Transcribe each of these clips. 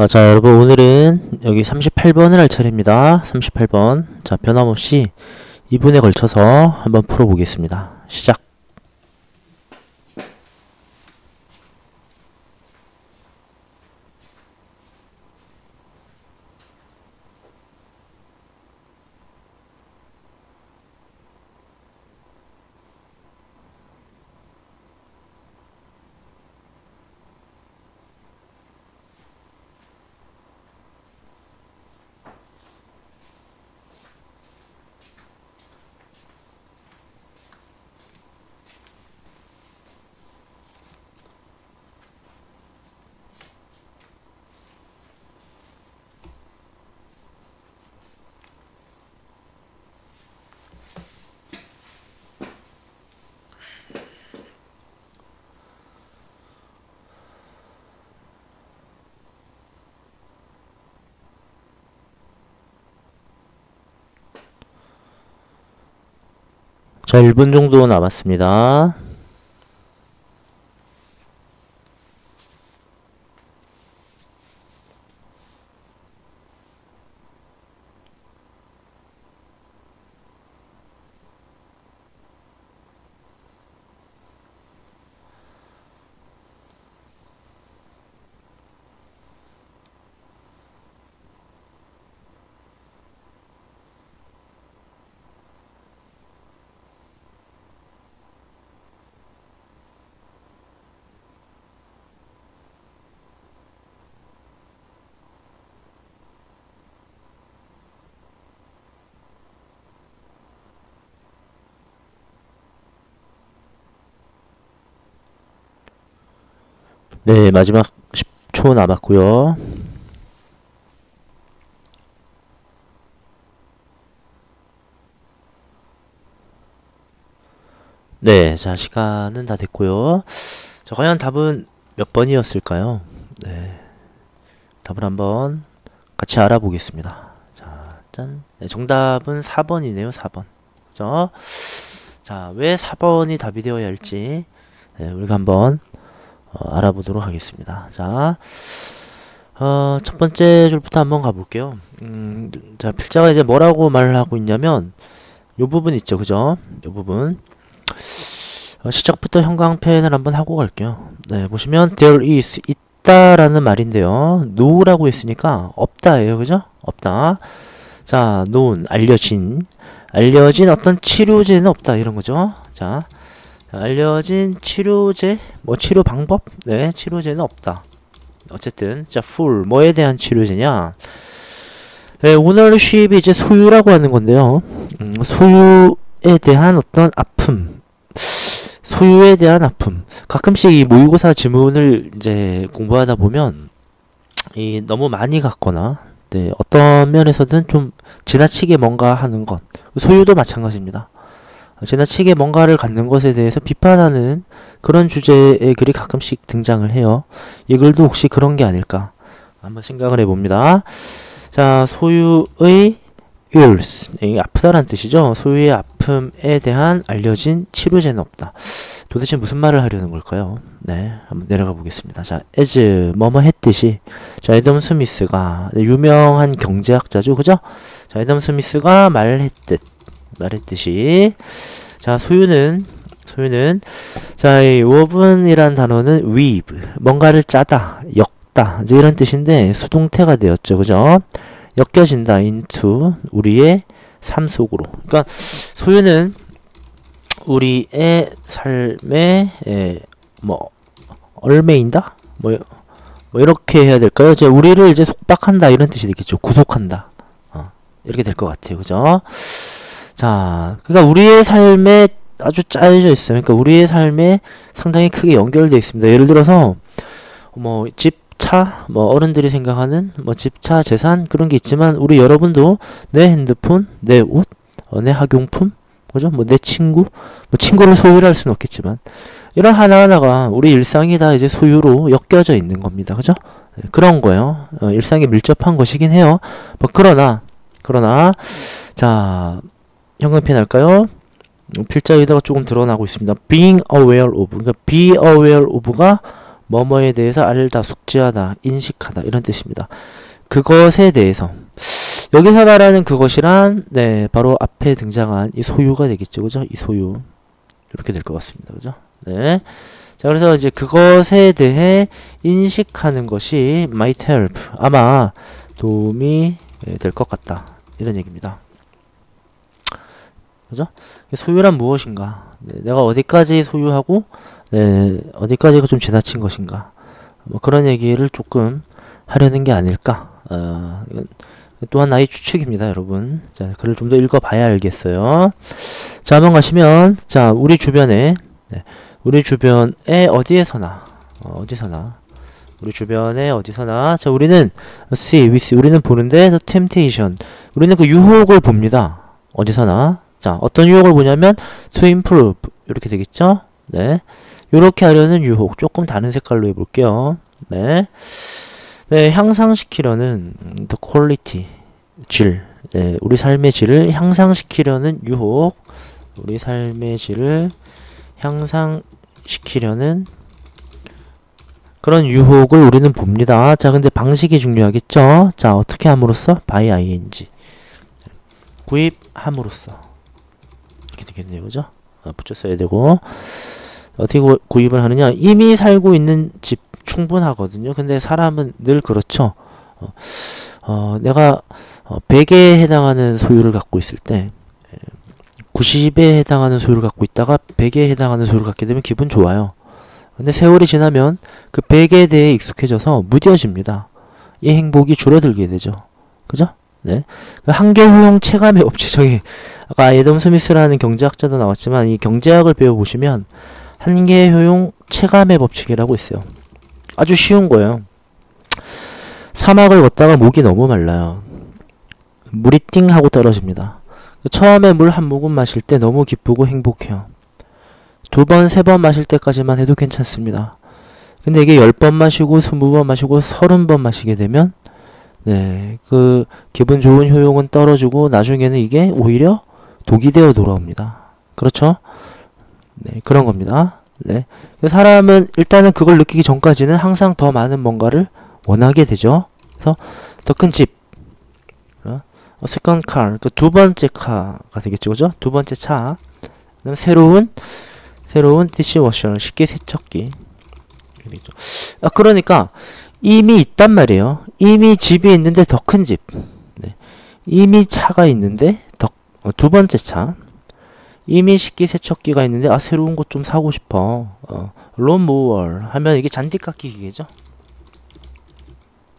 자, 여러분, 오늘은 여기 38번을 할 차례입니다. 38번. 자, 변함없이 2분에 걸쳐서 한번 풀어보겠습니다. 시작. 자, 1분 정도 남았습니다. 네, 마지막 10초 남았고요. 네, 자, 시간은 다 됐고요. 자, 과연 답은 몇 번이었을까요? 네, 답을 한번 같이 알아보겠습니다. 자, 짠. 네, 정답은 4번이네요. 4번. 그죠? 자, 왜 4번이 답이 되어야 할지 네, 우리가 한번 알아보도록 하겠습니다. 자, 첫 번째 줄부터 한번 가볼게요. 자, 필자가 이제 뭐라고 말을 하고 있냐면 요 부분 있죠, 그죠? 요 부분 시작부터 형광펜을 한번 하고 갈게요. 네, 보시면 there is 있다라는 말인데요. no라고 했으니까 없다예요, 그죠? 없다. 자, known 알려진 어떤 치료제는 없다 이런 거죠. 자, 알려진 치료제, 뭐 치료 방법? 네, 치료제는 없다. 어쨌든 자, full 뭐에 대한 치료제냐? 네, ownership이 이제 소유라고 하는 건데요. 소유에 대한 어떤 아픔, 소유에 대한 아픔. 가끔씩 이 모의고사 지문을 이제 공부하다 보면 이 너무 많이 갖거나 네, 어떤 면에서든 좀 지나치게 뭔가 하는 것, 소유도 마찬가지입니다. 지나치게 뭔가를 갖는 것에 대해서 비판하는 그런 주제의 글이 가끔씩 등장을 해요. 이 글도 혹시 그런 게 아닐까 한번 생각을 해봅니다. 자, 소유의 ills, 이게 아프다란 뜻이죠. 소유의 아픔에 대한 알려진 치료제는 없다. 도대체 무슨 말을 하려는 걸까요? 네, 한번 내려가 보겠습니다. 자, as 뭐뭐 했듯이, 자, 애덤 스미스가 유명한 경제학자죠, 그죠? 자, 애덤 스미스가 말했듯이, 자, 소유는 자, 이 woven이란 단어는 weave, 뭔가를 짜다, 엮다, 이제 이런 뜻인데 수동태가 되었죠, 그죠? 엮여진다 into 우리의 삶 속으로. 그러니까 소유는 우리의 삶에 뭐 얼매인다? 뭐 이렇게 해야 될까요? 이제 우리를 이제 속박한다 이런 뜻이 되겠죠. 구속한다. 이렇게 될 것 같아요, 그죠? 자, 그러니까 우리의 삶에 아주 짜여져 있어요. 그러니까 우리의 삶에 상당히 크게 연결되어 있습니다. 예를 들어서 뭐 집, 차, 뭐 어른들이 생각하는 뭐 집, 차, 재산 그런 게 있지만 우리 여러분도 내 핸드폰, 내 옷, 내 학용품, 그죠? 뭐 내 친구, 뭐 친구를 소유를 할 수는 없겠지만 이런 하나하나가 우리 일상이 다 이제 소유로 엮여져 있는 겁니다. 그죠? 네, 그런 거예요. 일상에 밀접한 것이긴 해요. 뭐 그러나 자, 형광펜 할까요? 필자 여기다가 조금 드러나고 있습니다. being aware of. 그러니까 be aware of가 뭐뭐에 대해서 알다, 숙지하다, 인식하다 이런 뜻입니다. 그것에 대해서 여기서 말하는 그것이란 네 바로 앞에 등장한 이 소유가 되겠죠, 그죠? 이 소유 이렇게 될 것 같습니다, 그죠? 네. 자, 그래서 이제 그것에 대해 인식하는 것이 might help 아마 도움이 될 것 같다 이런 얘기입니다. 그죠? 소유란 무엇인가? 네, 내가 어디까지 소유하고 네, 어디까지가 좀 지나친 것인가? 뭐 그런 얘기를 조금 하려는 게 아닐까? 이건 또한 나의 추측입니다, 여러분. 자, 글을 좀 더 읽어봐야 알겠어요. 자, 한번 가시면, 자, 우리 주변에, 네, 우리 주변에 어디에서나, 우리 주변에 어디서나, 자, 우리는 see, we see, 우리는 보는데, the temptation, 우리는 그 유혹을 봅니다. 어디서나. 자, 어떤 유혹을 보냐면, to improve, 이렇게 되겠죠? 네. 요렇게 하려는 유혹, 조금 다른 색깔로 해볼게요. 네. 네, 향상시키려는 the quality, 질, 네, 우리 삶의 질을 향상시키려는 유혹, 우리 삶의 질을 향상시키려는 그런 유혹을 우리는 봅니다. 자, 근데 방식이 중요하겠죠? 자, 어떻게 함으로써? by ing. 구입함으로써. 이렇게 되겠네요, 그죠? 붙였어야 되고. 어떻게 구입을 하느냐? 이미 살고 있는 집 충분하거든요. 근데 사람은 늘 그렇죠. 내가 100에 해당하는 소유를 갖고 있을 때 90에 해당하는 소유를 갖고 있다가 100에 해당하는 소유를 갖게 되면 기분 좋아요. 근데 세월이 지나면 그 100에 대해 익숙해져서 무뎌집니다. 이 행복이 줄어들게 되죠. 그죠? 네. 그 한계효용 체감의 법칙, 저기 아까 애덤 스미스라는 경제학자도 나왔지만 이 경제학을 배워보시면 한계효용 체감의 법칙이라고 있어요. 아주 쉬운 거예요. 사막을 걷다가 목이 너무 말라요. 물이 띵 하고 떨어집니다. 처음에 물 한 모금 마실 때 너무 기쁘고 행복해요. 2번, 3번 마실 때까지만 해도 괜찮습니다. 근데 이게 10번 마시고 20번 마시고 30번 마시게 되면 네, 그 기분 좋은 효용은 떨어지고 나중에는 이게 오히려 독이 되어 돌아옵니다. 그렇죠? 네, 그런 겁니다. 네. 사람은 일단은 그걸 느끼기 전까지는 항상 더 많은 뭔가를 원하게 되죠. 그래서 더 큰 집, second car, 그 두 번째 카가 되겠죠, 그죠? 두 번째 차. 그다음 새로운 dishwasher, 식기세척기. 그러니까 이미 있단 말이에요. 이미 집이 있는데 더 큰 집. 네. 이미 차가 있는데 두 번째 차. 이미 식기세척기가 있는데 새로운 것 좀 사고 싶어. 론모어 하면 이게 잔디깎기 기계죠.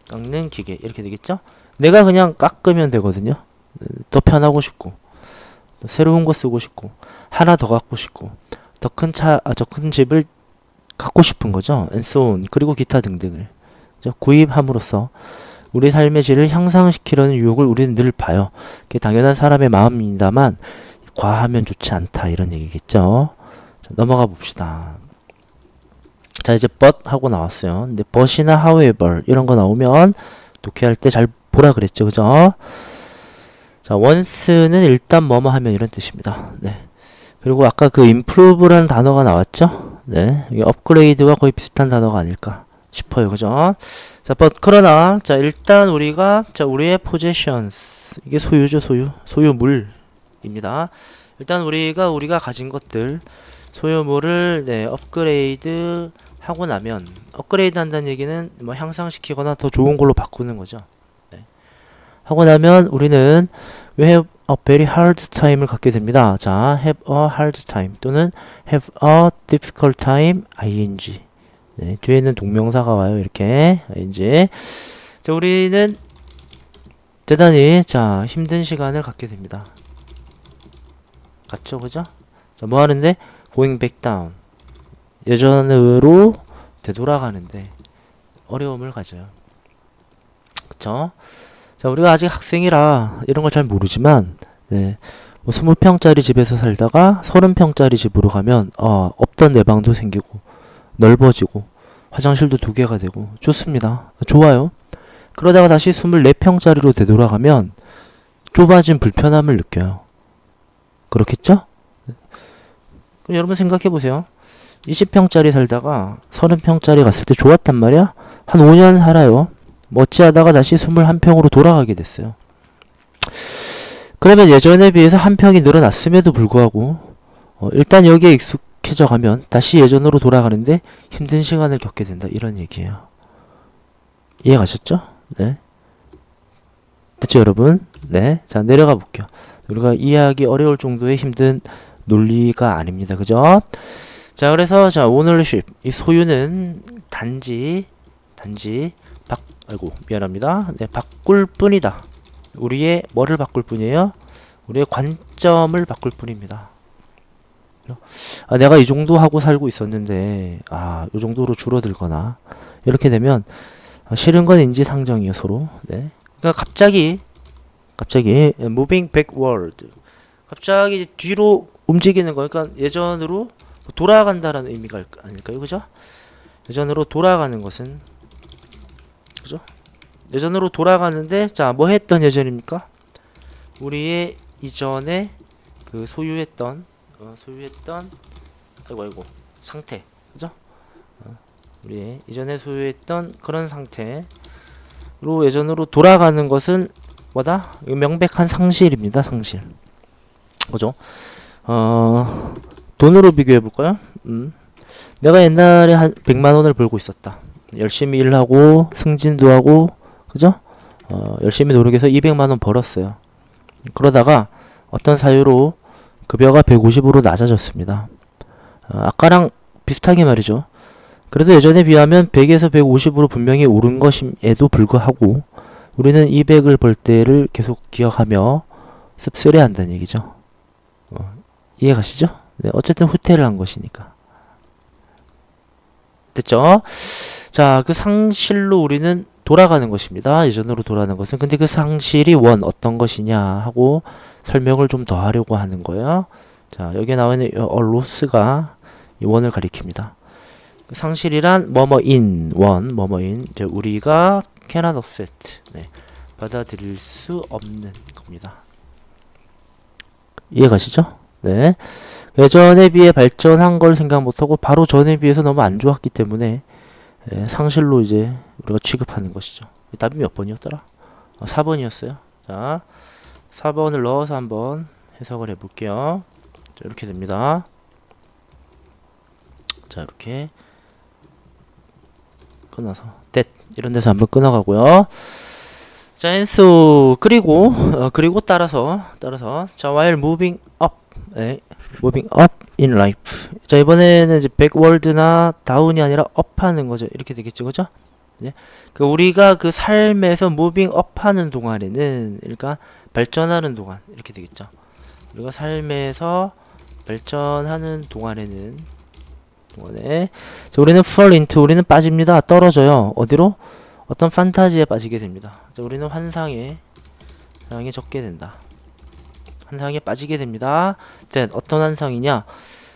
깎는 기계 이렇게 되겠죠. 내가 그냥 깎으면 되거든요. 더 편하고 싶고 더 새로운 거 쓰고 싶고 하나 더 갖고 싶고 더 큰 더 큰 집을 갖고 싶은 거죠. and so on. 그리고 기타 등등을 구입함으로써 우리 삶의 질을 향상시키려는 유혹을 우리는 늘 봐요. 그게 당연한 사람의 마음입니다만 과하면 좋지 않다 이런 얘기겠죠. 자, 넘어가 봅시다. 자, 이제 but 하고 나왔어요. 근데 but이나 however 이런 거 나오면 독해할 때 잘 보라 그랬죠, 그죠? 자, once는 일단 뭐뭐 하면 이런 뜻입니다. 네. 그리고 아까 그 improve라는 단어가 나왔죠? 네. 이게 업그레이드와 거의 비슷한 단어가 아닐까 싶어요, 그죠? 자, but 그러나 자, 일단 우리가 우리의 possessions 이게 소유죠, 소유물입니다. 일단 우리가 가진 것들 소유물을 네, 업그레이드 하고 나면 업그레이드 한다는 얘기는 뭐 향상시키거나 더 좋은 걸로 바꾸는 거죠. 네. 하고 나면 우리는 we have a very hard time을 갖게 됩니다. 자, have a hard time 또는 have a difficult time ing. 네, 뒤에는 동명사가 와요. 이렇게 ing. 자, 우리는 대단히 힘든 시간을 갖게 됩니다. 같죠, 그죠? 자, 뭐 하는데? going back down. 예전으로 되돌아가는데 어려움을 가져요. 그쵸? 자, 우리가 아직 학생이라 이런 걸 잘 모르지만, 네. 뭐 20평짜리 집에서 살다가 30평짜리 집으로 가면, 없던 내 방도 생기고, 넓어지고, 화장실도 2개가 되고, 좋습니다. 좋아요. 그러다가 다시 24평짜리로 되돌아가면, 좁아진 불편함을 느껴요. 그렇겠죠? 그럼 여러분 생각해 보세요. 20평짜리 살다가 30평짜리 갔을 때 좋았단 말이야. 한 5년 살아요. 뭐 어찌하다가 다시 21평으로 돌아가게 됐어요. 그러면 예전에 비해서 한 평이 늘어났음에도 불구하고 일단 여기에 익숙해져 가면 다시 예전으로 돌아가는데 힘든 시간을 겪게 된다, 이런 얘기예요. 이해 가셨죠? 네. 됐죠, 여러분? 네. 자, 내려가 볼게요. 우리가 이해하기 어려울 정도의 힘든 논리가 아닙니다. 그죠? 자, 그래서 자, 오너십, 이 소유는 단지 아이고, 미안합니다. 네, 바꿀 뿐이다. 우리의 뭐를 바꿀 뿐이에요? 우리의 관점을 바꿀 뿐입니다. 내가 이 정도 하고 살고 있었는데 이 정도로 줄어들거나 이렇게 되면 싫은 건 인지상정이에요, 서로. 네. 그러니까 갑자기 moving backward, 갑자기 뒤로 움직이는 거, 그러니까 예전으로 돌아간다라는 의미가 아닐까요, 그죠? 예전으로 돌아가는 것은, 그죠? 예전으로 돌아가는데, 자, 뭐 했던 예전입니까? 우리의 이전에 그 소유했던 아이고 상태, 그죠? 우리의 이전에 소유했던 그런 상태로 예전으로 돌아가는 것은 뭐다? 명백한 상실입니다. 상실. 그죠? 돈으로 비교해 볼까요? 내가 옛날에 한 100만원을 벌고 있었다. 열심히 일하고 승진도 하고, 그죠? 열심히 노력해서 200만원 벌었어요. 그러다가 어떤 사유로 급여가 150으로 낮아졌습니다. 아까랑 비슷하게 말이죠. 그래도 예전에 비하면 100에서 150으로 분명히 오른 것임에도 불구하고 우리는 200을 벌 때를 계속 기억하며 씁쓸해 한다는 얘기죠. 이해 가시죠? 네, 어쨌든 후퇴를 한 것이니까. 됐죠? 자, 그 상실로 우리는 돌아가는 것입니다. 예전으로 돌아가는 것은. 근데 그 상실이 어떤 것이냐 하고 설명을 좀 더 하려고 하는 거예요. 자, 여기에 나와 있는 loss가 이 원을 가리킵니다. 그 상실이란 뭐뭐인, 이제 우리가 cannot offset, 네, 받아들일 수 없는 겁니다. 이해 가시죠? 네. 예전에 비해 발전한 걸 생각 못하고 바로 전에 비해서 너무 안 좋았기 때문에 상실로 이제 우리가 취급하는 것이죠. 답이 몇 번이었더라? 4번이었어요. 자, 4번을 넣어서 한번 해석을 해볼게요. 자, 이렇게 됩니다. 자, 이렇게 끊어서 이런 데서 한번 끊어가고요. 자, and 그리고 따라서 자, while moving up, moving up in life. 자, 이번에는 이제 backward나 down이 아니라 up 하는 거죠. 이렇게 되겠죠, 그죠? 네. 그 우리가 그 삶에서 moving up 하는 동안에는, 그러니까 발전하는 동안, 이렇게 되겠죠. 우리가 삶에서 발전하는 동안에 자, 우리는 fall into, 우리는 빠집니다. 떨어져요. 어디로? 어떤 판타지에 빠지게 됩니다. 자, 우리는 환상에 적게 된다. 환상에 빠지게 됩니다. 자, 어떤 환상이냐?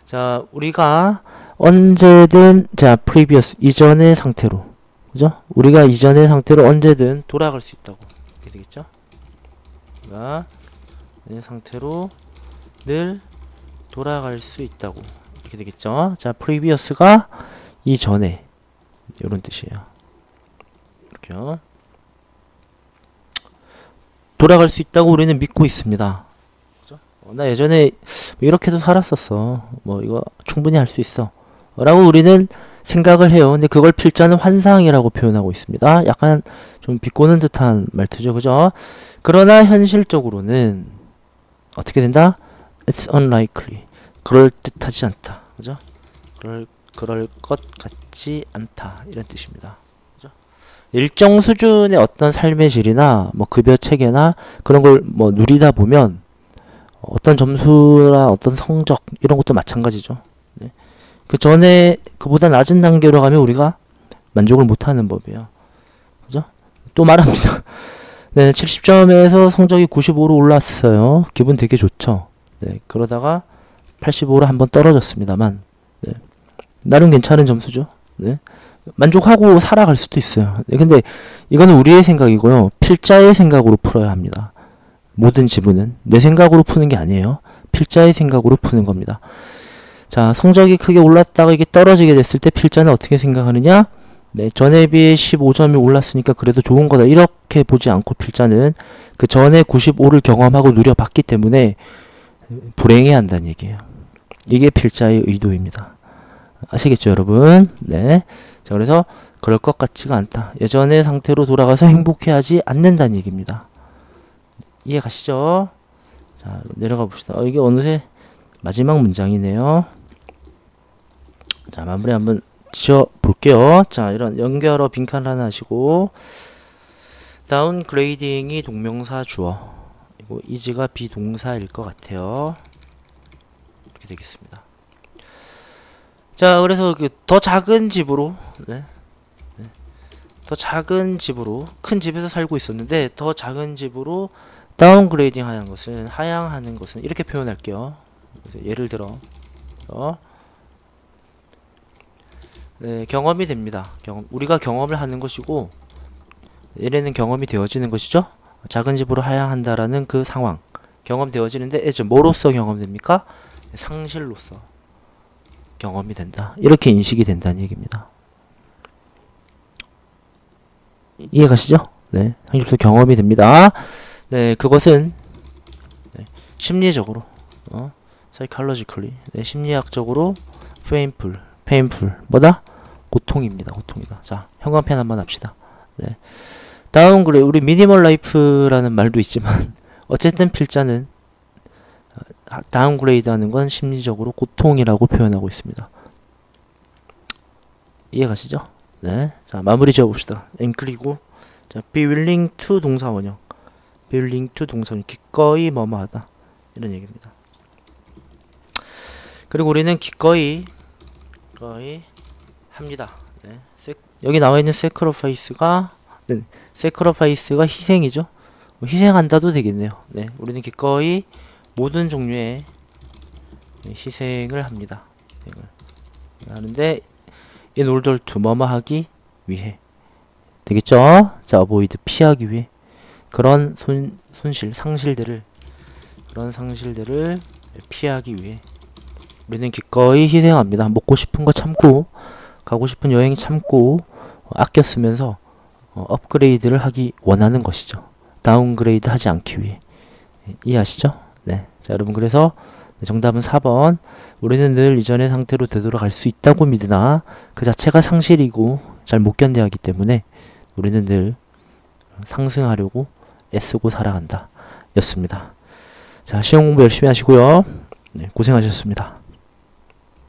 자, 우리가 언제든, 자, previous, 이전의 상태로, 그죠? 우리가 이전의 상태로 언제든 돌아갈 수 있다고. 이렇게 되겠죠? 우리가 이 상태로 늘 돌아갈 수 있다고. 이렇게 되겠죠? 자, previous가 이전에, 이런 뜻이에요. 이렇게요. 돌아갈 수 있다고 우리는 믿고 있습니다. 그죠? 나 예전에 이렇게도 살았었어. 뭐 이거 충분히 할 수 있어. 라고 우리는 생각을 해요. 근데 그걸 필자는 환상이라고 표현하고 있습니다. 약간 좀 비꼬는 듯한 말투죠. 그죠? 그러나 현실적으로는 어떻게 된다? It's unlikely. 그럴 듯하지 않다. 그죠? 그럴 것 같지 않다. 이런 뜻입니다. 그죠? 일정 수준의 어떤 삶의 질이나 뭐 급여 체계나 그런 걸 뭐 누리다 보면 어떤 점수나 어떤 성적 이런 것도 마찬가지죠. 네. 그 전에 그보다 낮은 단계로 가면 우리가 만족을 못하는 법이에요. 그죠? 또 말합니다. 네, 70점에서 성적이 95로 올랐어요. 기분 되게 좋죠. 네, 그러다가 85로 한번 떨어졌습니다만, 네, 나름 괜찮은 점수죠. 네, 만족하고 살아갈 수도 있어요. 네, 근데 이거는 우리의 생각이고요. 필자의 생각으로 풀어야 합니다. 모든 지문은 내 생각으로 푸는 게 아니에요. 필자의 생각으로 푸는 겁니다. 자, 성적이 크게 올랐다가 이게 떨어지게 됐을 때 필자는 어떻게 생각하느냐? 네, 전에 비해 15점이 올랐으니까 그래도 좋은 거다. 이렇게 보지 않고 필자는 그 전에 95를 경험하고 누려봤기 때문에 불행해한다는 얘기예요. 이게 필자의 의도입니다. 아시겠죠, 여러분? 네. 자, 그래서 그럴 것 같지가 않다. 예전의 상태로 돌아가서 행복해하지 않는다는 얘기입니다. 이해 가시죠? 자, 내려가 봅시다. 이게 어느새 마지막 문장이네요. 자, 마무리 한번 지어 볼게요. 자, 이런 연결어 빈칸 하나 하시고, 다운그레이딩이 동명사 주어, 그리고 is가 비동사일 것 같아요. 이렇게 되겠습니다. 자, 그래서 그 더 작은 집으로, 네. 더 작은 집으로, 큰 집에서 살고 있었는데 더 작은 집으로 다운그레이딩 하는 것은, 하향하는 것은 이렇게 표현할게요. 그래서 예를 들어 네, 경험이 됩니다. 우리가 경험을 하는 것이고, 얘네는 경험이 되어지는 것이죠. 작은 집으로 하향한다라는 그 상황, 경험되어지는데 뭐로서 경험됩니까? 상실로서 경험이 된다. 이렇게 인식이 된다는 얘기입니다. 이해가시죠? 네, 상실로서 경험이 됩니다. 네, 그것은 네, 심리적으로, psychologically, 네, 심리학적으로 painful, 뭐다? 고통입니다. 고통이다. 자, 형광펜 한번 합시다. 네. 다운그레이드, 우리 미니멀 라이프라는 말도 있지만 어쨌든 필자는 다운그레이드 하는 건 심리적으로 고통이라고 표현하고 있습니다. 이해가시죠? 네. 자, 마무리 지어 봅시다. 그리고 자, be willing to 동사 원형, be willing to 동사 원형, 기꺼이 뭐뭐하다, 이런 얘기입니다. 그리고 우리는 기꺼이 합니다. 네. 여기 나와 있는 sacrifice가 희생이죠. 희생한다도 되겠네요. 네, 우리는 기꺼이 모든 종류의 희생을 합니다. 하는데 in order to 뭐뭐 하기 위해 되겠죠? 자, avoid 피하기 위해 그런 상실들을 피하기 위해 우리는 기꺼이 희생합니다. 먹고 싶은 거 참고, 가고 싶은 여행 참고, 아껴 쓰면서 업그레이드를 하기 원하는 것이죠. 다운그레이드 하지 않기 위해. 이해하시죠? 네. 자, 여러분, 그래서 정답은 4번. 우리는 늘 이전의 상태로 되돌아갈 수 있다고 믿으나 그 자체가 상실이고 잘 못 견뎌야 하기 때문에 우리는 늘 상승하려고 애쓰고 살아간다 였습니다. 자, 시험 공부 열심히 하시고요. 네, 고생하셨습니다.